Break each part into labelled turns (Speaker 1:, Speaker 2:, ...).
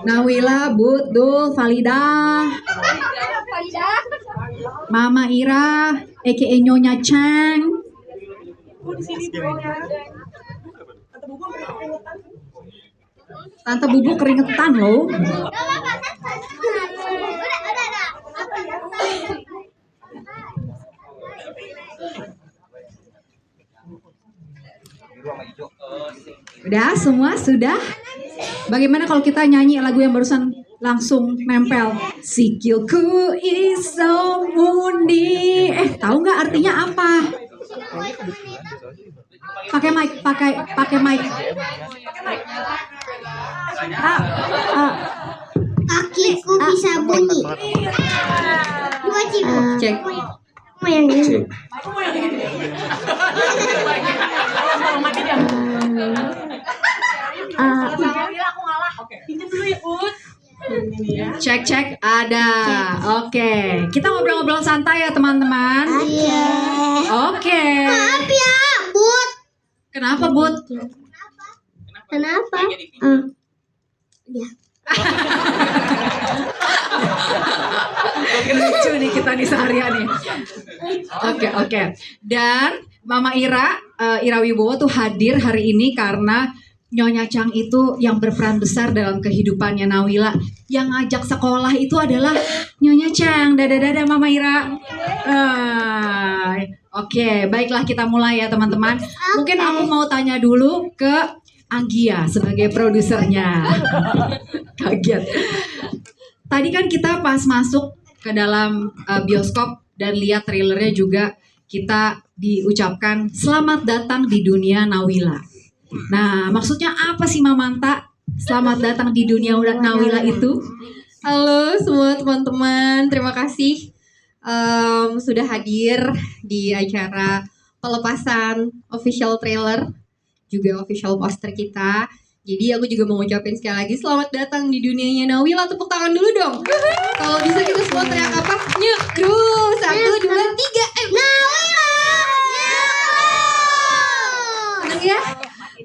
Speaker 1: Nawila, Bud, Dul, Falidah, Mama Ira, aka Nyonya Chang. Tante Bubu keringetan loh. Udah, semua sudah. Bagaimana kalau kita nyanyi lagu yang barusan langsung nempel? Sikilku iso muni. Tahu nggak artinya apa? Pakai mic, pakai mic.
Speaker 2: Kakiku bisa bunyi.
Speaker 1: Cek.
Speaker 2: Mau yang ini.
Speaker 1: Cek ada. Oke, kita ngobrol-ngobrol santai ya teman-teman.
Speaker 2: Iya.
Speaker 1: Oke.
Speaker 2: Maaf ya, Bud.
Speaker 1: Kenapa Bud?
Speaker 2: Kenapa? Ya.
Speaker 1: Lucu nih kita nih seharian nih. Oke. Dan Mama Ira Wibowo tuh hadir hari ini karena Nyonya Chang itu yang berperan besar dalam kehidupannya Nawila. Yang ngajak sekolah itu adalah Nyonya Chang. Dadah Mama Ira. Oke, baiklah kita mulai ya teman-teman. Mungkin aku mau tanya dulu ke Anggia sebagai produsernya. Kaget. Tadi kan kita pas masuk ke dalam bioskop dan lihat trailernya juga kita diucapkan selamat datang di dunia Nawila. Nah, maksudnya apa sih Mamanta? Selamat datang di dunia Nawila itu?
Speaker 3: Halo semua teman-teman, terima kasih sudah hadir di acara pelepasan official trailer, juga official poster kita. Jadi aku juga mau ngucapin sekali lagi selamat datang di dunianya Nawila. Tepuk tangan dulu dong. Kalau bisa kita semua teriak apa? Nyekru, 1, 2, 3, Nawila! Seneng ya?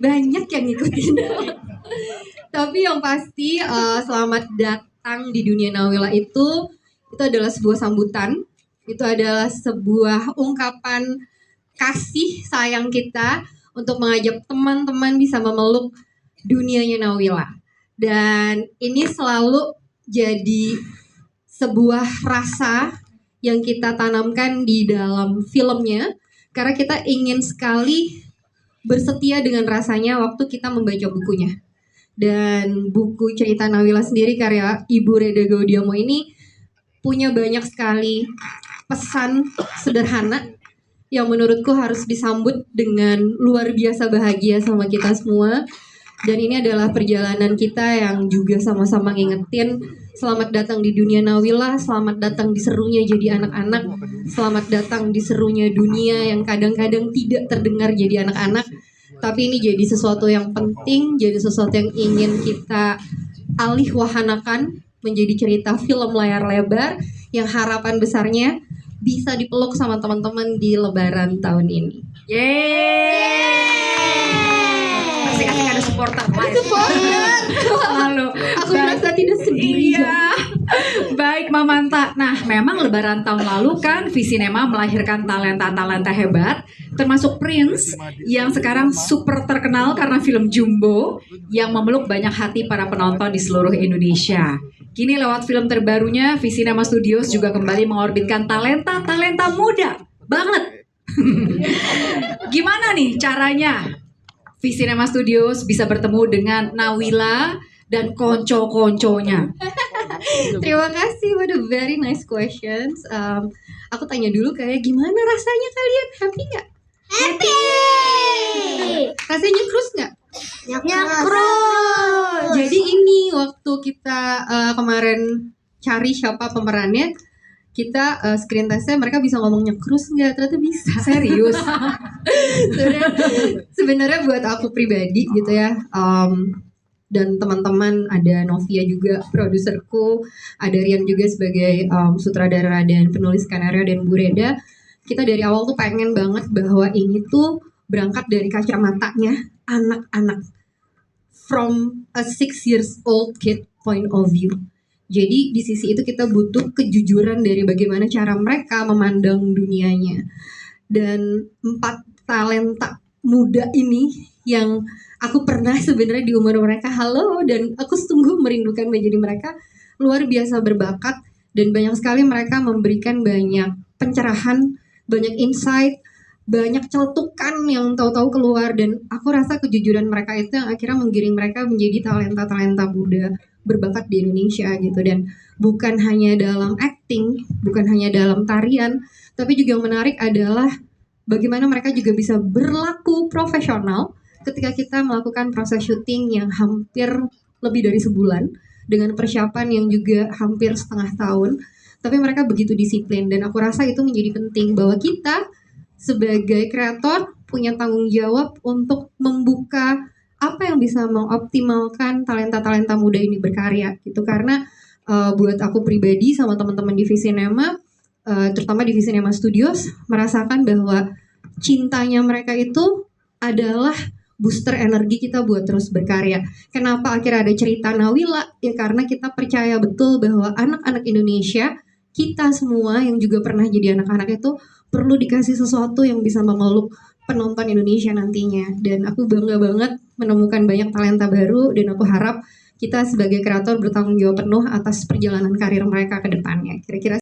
Speaker 3: Banyak yang ngikutin. Tapi yang pasti selamat datang di dunia Nawila itu adalah sebuah sambutan. Itu adalah sebuah ungkapan kasih sayang kita untuk mengajak teman-teman bisa memeluk dunianya Nawila. Dan ini selalu jadi sebuah rasa yang kita tanamkan di dalam filmnya, karena kita ingin sekali bersetia dengan rasanya waktu kita membaca bukunya. Dan buku cerita Nawila sendiri karya Ibu Reda Gaudiamo ini punya banyak sekali pesan sederhana yang menurutku harus disambut dengan luar biasa bahagia sama kita semua. Dan ini adalah perjalanan kita yang juga sama-sama ngingetin selamat datang di dunia Nawila, selamat datang di serunya jadi anak-anak, selamat datang di serunya dunia yang kadang-kadang tidak terdengar jadi anak-anak. Tapi ini jadi sesuatu yang penting, jadi sesuatu yang ingin kita alih wahanakan menjadi cerita film layar lebar yang harapan besarnya bisa dipeluk sama teman-teman di Lebaran tahun ini.
Speaker 1: Masih ada supporter.
Speaker 3: Lalu aku merasa tidak sendiri.
Speaker 1: Iya. Baik Mamanta. Nah, memang Lebaran tahun lalu kan Visinema melahirkan talenta-talenta hebat, termasuk Prince yang sekarang super terkenal karena film Jumbo yang memeluk banyak hati para penonton di seluruh Indonesia. Kini lewat film terbarunya, Visinema Studios juga kembali mengorbitkan talenta-talenta muda banget. Gimana nih caranya Visinema Studios bisa bertemu dengan Nawila dan konco-konconya?
Speaker 3: Terima kasih, what a very nice questions. Aku tanya dulu kayak gimana rasanya kalian, happy nggak?
Speaker 2: Happy.
Speaker 3: Rasanya krus nggak?
Speaker 2: Nyakrus.
Speaker 3: Jadi ini waktu kita kemarin cari siapa pemerannya, kita screen testnya mereka bisa ngomong nyekrus nggak? Ternyata bisa.
Speaker 1: Serius?
Speaker 3: Sebenarnya buat aku pribadi gitu ya, dan teman-teman, ada Novia juga produserku, ada Rian juga sebagai sutradara dan penulis skenario, dan Bu Reda. Kita dari awal tuh pengen banget bahwa ini tuh berangkat dari kacamatanya anak-anak. from a 6 years old kid point of view. Jadi di sisi itu kita butuh kejujuran dari bagaimana cara mereka memandang dunianya. Dan 4 talenta muda ini yang aku pernah sebenarnya di umur mereka halo, dan aku sungguh merindukan menjadi mereka, luar biasa berbakat, dan banyak sekali mereka memberikan banyak pencerahan, banyak insight, banyak celetukan yang tahu-tahu keluar, dan aku rasa kejujuran mereka itu yang akhirnya menggiring mereka menjadi talenta-talenta muda berbakat di Indonesia gitu. Dan bukan hanya dalam acting, bukan hanya dalam tarian, tapi juga yang menarik adalah bagaimana mereka juga bisa berlaku profesional ketika kita melakukan proses syuting yang hampir lebih dari sebulan dengan persiapan yang juga hampir setengah tahun. Tapi mereka begitu disiplin, dan aku rasa itu menjadi penting bahwa kita sebagai kreator punya tanggung jawab untuk membuka apa yang bisa mengoptimalkan talenta-talenta muda ini berkarya gitu. Karena buat aku pribadi sama teman-teman di Visinema, terutama di Visinema Studios, merasakan bahwa cintanya mereka itu adalah booster energi kita buat terus berkarya. Kenapa akhirnya ada cerita Nawila? Ya karena kita percaya betul bahwa anak-anak Indonesia, kita semua yang juga pernah jadi anak-anak itu perlu dikasih sesuatu yang bisa memeluk penonton Indonesia nantinya. Dan aku bangga banget menemukan banyak talenta baru, dan aku harap kita sebagai kreator bertanggung jawab penuh atas perjalanan karir mereka ke depannya. Kira-kira